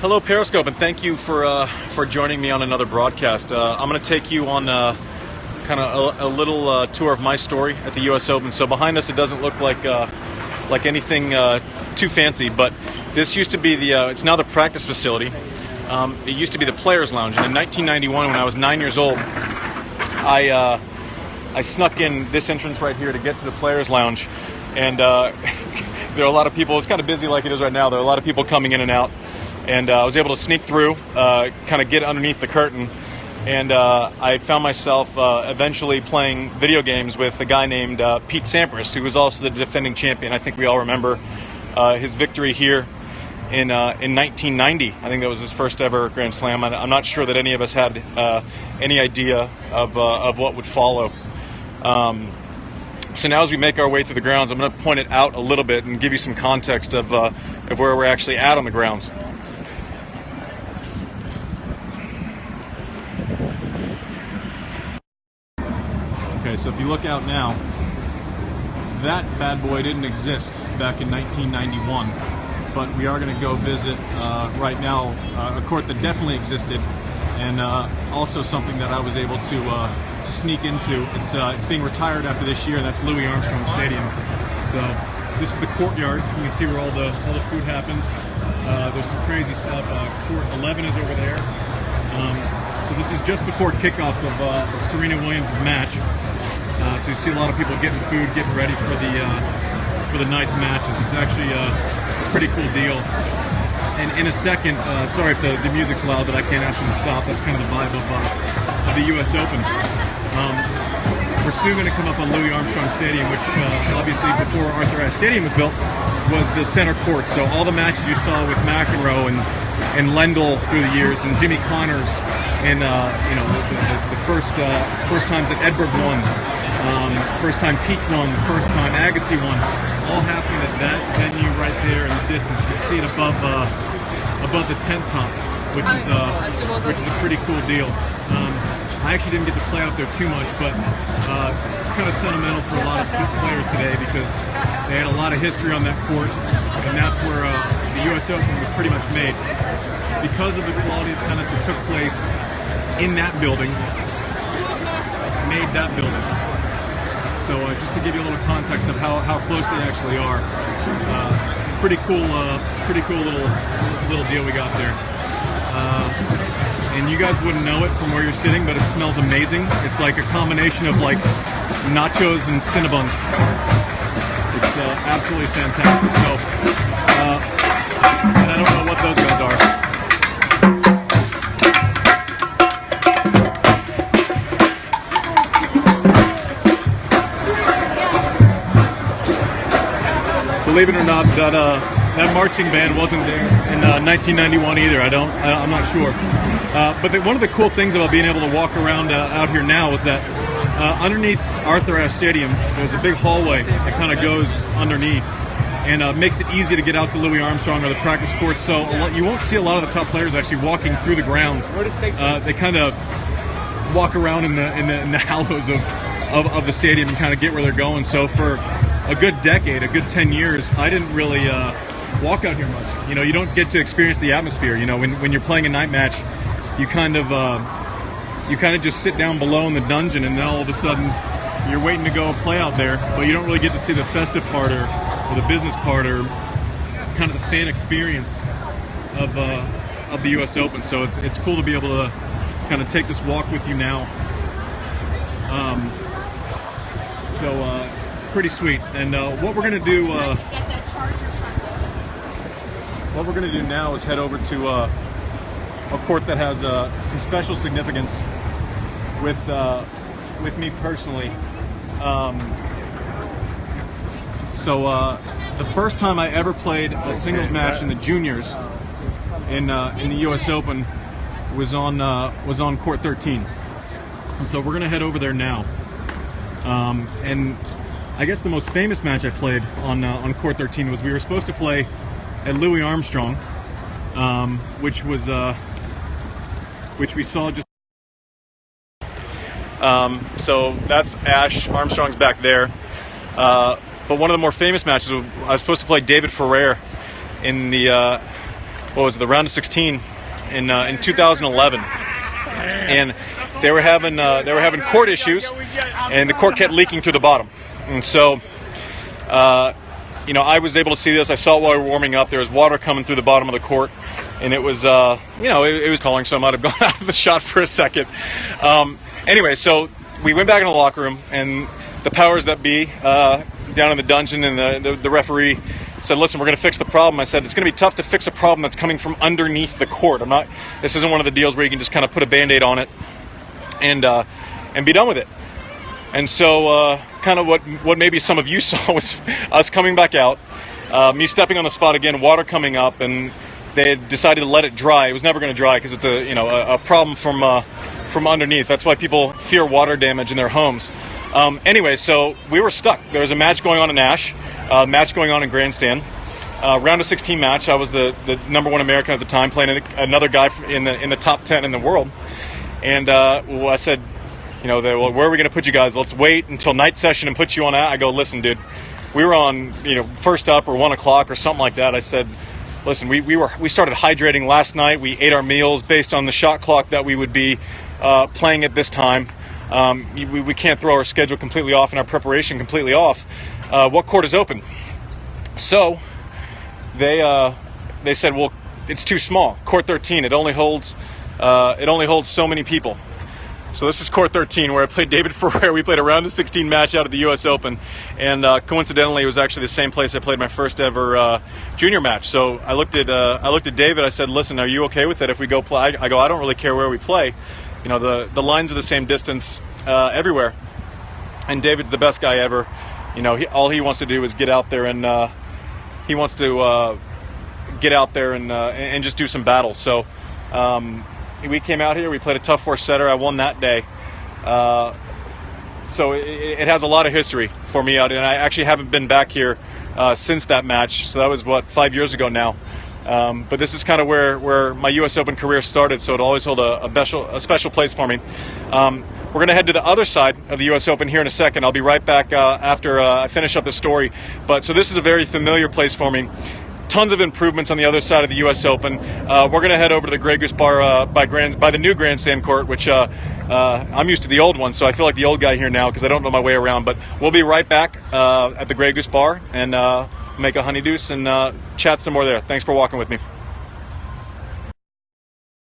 Hello, Periscope, and thank you for joining me on another broadcast. I'm going to take you on kind of a little tour of my story at the U.S. Open. So behind us, it doesn't look like anything too fancy, but this used to be it's now the practice facility. It used to be the Players' Lounge, and in 1991, when I was 9 years old, I snuck in this entrance right here to get to the Players' Lounge, and there are a lot of people. It's kind of busy like it is right now. There are a lot of people coming in and out. And I was able to sneak through, kind of get underneath the curtain, and I found myself eventually playing video games with a guy named Pete Sampras, who was also the defending champion. I think we all remember his victory here in 1990. I think that was his first ever Grand Slam. I'm not sure that any of us had any idea of what would follow. So now as we make our way through the grounds, I'm going to point it out a little bit and give you some context of where we're actually at on the grounds. Okay, so if you look out now, that bad boy didn't exist back in 1991, but we are going to go visit right now a court that definitely existed, and also something that I was able to sneak into. It's being retired after this year, and that's Louis Armstrong Stadium. So this is the courtyard. You can see where all the food happens. There's some crazy stuff. Court 11 is over there. So this is just before kickoff of Serena Williams' match. So you see a lot of people getting food, getting ready for the night's matches. It's actually a pretty cool deal. And in a second, sorry if the music's loud, but I can't ask them to stop. That's kind of the vibe of the U.S. Open. We're soon going to come up on Louis Armstrong Stadium, which obviously before Arthur Ashe Stadium was built, was the center court. So all the matches you saw with McEnroe and Lendl through the years, and Jimmy Connors, and the first times that Edberg won, first time Peak won, the first time Agassi won, all happening at that venue right there in the distance. You can see it above the tent tops, which is a pretty cool deal. I actually didn't get to play out there too much, but it's kind of sentimental for a lot of players today because they had a lot of history on that court, and that's where the U.S. Open was pretty much made. Because of the quality of tennis that took place in that building, made that building. So just to give you a little context of how close they actually are, pretty cool little deal we got there. And you guys wouldn't know it from where you're sitting, but it smells amazing. It's like a combination of like nachos and Cinnabons. It's absolutely fantastic. So, and I don't know what those guys are. Believe it or not, that marching band wasn't there in 1991 either. I'm not sure. But one of the cool things about being able to walk around out here now is that underneath Arthur Ashe Stadium, there's a big hallway that kind of goes underneath, and makes it easy to get out to Louis Armstrong or the practice court. So you won't see a lot of the top players actually walking through the grounds. They kind of walk around in the hollows of the stadium and kind of get where they're going. So for a good decade, a good 10 years, I didn't really walk out here much. You don't get to experience the atmosphere. When you're playing a night match, you kind of just sit down below in the dungeon, and then all of a sudden you're waiting to go play out there, but you don't really get to see the festive part or the business part or kind of the fan experience of the U.S. Open. So it's cool to be able to kind of take this walk with you now. Pretty sweet. And what we're gonna do now is head over to a court that has some special significance with me personally. The first time I ever played a singles match in the juniors in the U.S. Open was on court 13, and so we're gonna head over there now. And I guess the most famous match I played on court 13 was we were supposed to play at Louis Armstrong, which we saw just. So that's Ashe. Armstrong's back there. But one of the more famous matches, I was supposed to play David Ferrer in the what was it, the round of 16 in 2011, and they were having court issues, and the court kept leaking through the bottom, and so you know, I was able to see this. I saw it while we were warming up. There was water coming through the bottom of the court, and it was you know, it was calling, so I might have gone out of the shot for a second. Anyway, so we went back in the locker room, and the powers that be down in the dungeon and the referee said, listen, we're going to fix the problem. I said, it's going to be tough to fix a problem that's coming from underneath the court. This isn't one of the deals where you can just kind of put a Band-Aid on it and be done with it. And so kind of what maybe some of you saw was us coming back out, me stepping on the spot again, water coming up, and they had decided to let it dry. It was never going to dry because it's a problem from underneath. That's why people fear water damage in their homes. Anyway, so we were stuck. There was a match going on in Nash, match going on in Grandstand, round of 16 match. I was the number 1 American at the time, playing another guy in the top 10 in the world. And well, I said, you know, well, where are we going to put you guys? Let's wait until night session and put you on out. I go, listen, dude, we were on, you know, first up or 1 o'clock or something like that. I said, listen, we started hydrating last night. We ate our meals based on the shot clock that we would be playing at this time. We can't throw our schedule completely off and our preparation completely off. What court is open? So they said, well, it's too small. Court 13. It only holds so many people. So this is court 13, where I played David Ferrer. We played a round of 16 match out of the US Open, and coincidentally, it was actually the same place I played my first ever junior match. So I looked at David. I said, "Listen, are you okay with it if we go play?" I go, "I don't really care where we play. You know, the lines are the same distance everywhere." And David's the best guy ever. You know, all he wants to do is get out there and and just do some battles. So. We came out here, we played a tough 4-setter. I won that day. So it has a lot of history for me out, and I actually haven't been back here since that match. So that was, 5 years ago now. But this is kind of where my US Open career started, so it'll always hold a special place for me. We're going to head to the other side of the US Open here in a second. I'll be right back after I finish up the story. So this is a very familiar place for me. Tons of improvements on the other side of the US Open. We're going to head over to the Grey Goose Bar by the new Grandstand court, which I'm used to the old one, so I feel like the old guy here now because I don't know my way around. But we'll be right back at the Grey Goose Bar and make a honeydeuce and chat some more there. Thanks for walking with me.